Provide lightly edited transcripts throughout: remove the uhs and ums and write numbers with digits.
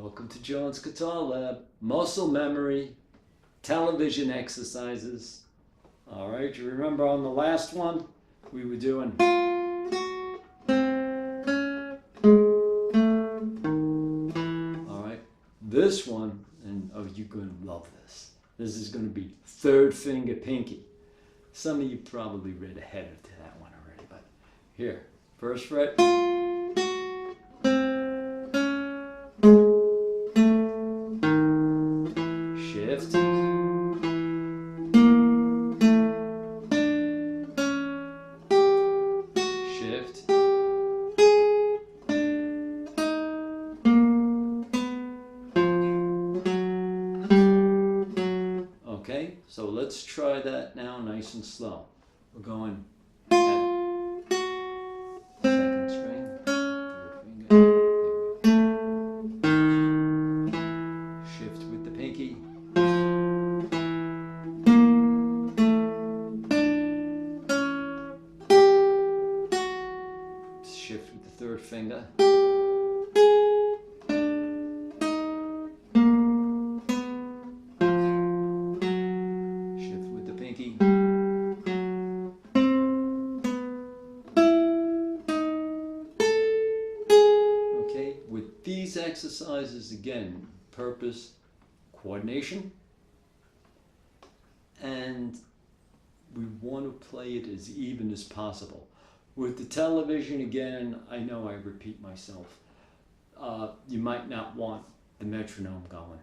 Welcome to John's Guitar Lab. Muscle memory, television exercises. All right, you remember on the last one, we were doing. All right, this one, and oh, you're going to love this. This is going to be third finger pinky. Some of you probably read ahead of that one already, but here, first fret. Shift. Shift. Okay, so let's try that now nice and slow. We're going at second string, third finger. Shift with the pinky. Shift with the third finger. Shift with the pinky. Okay, with these exercises again, purpose, coordination, and we want to play it as even as possible. With the television, again, I know I repeat myself. You might not want the metronome going.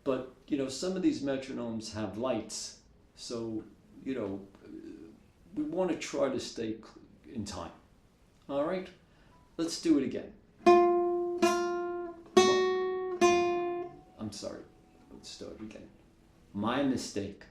But, you know, some of these metronomes have lights. So, you know, we want to try to stay in time. All right? Let's do it again. I'm sorry. Let's start again. My mistake.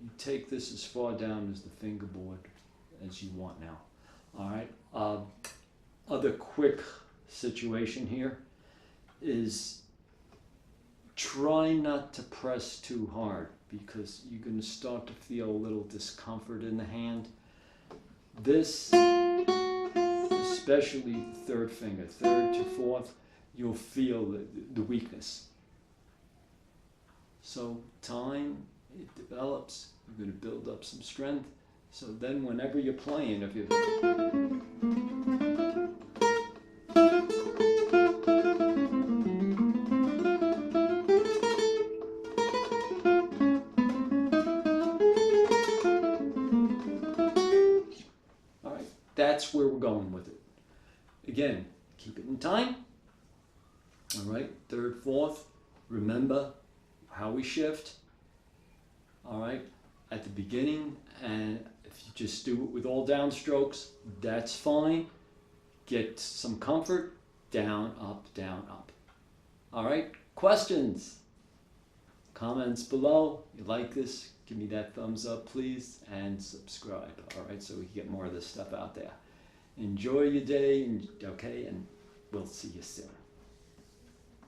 You take this as far down as the fingerboard as you want now. All right. Other quick situation here is try not to press too hard because you're going to start to feel a little discomfort in the hand. This, especially the third finger, third to fourth, you'll feel the weakness. So time, it develops, you're going to build up some strength. So then whenever you're playing, if you all right, that's where we're going with it. Again, keep it in time. All right, third, fourth, remember how we shift. All right, at the beginning, and if you just do it with all downstrokes, that's fine. Get some comfort, down, up, down, up. All right, questions? Comments below. You like this? Give me that thumbs up, please, and subscribe. All right, so we can get more of this stuff out there. Enjoy your day, okay, and we'll see you soon.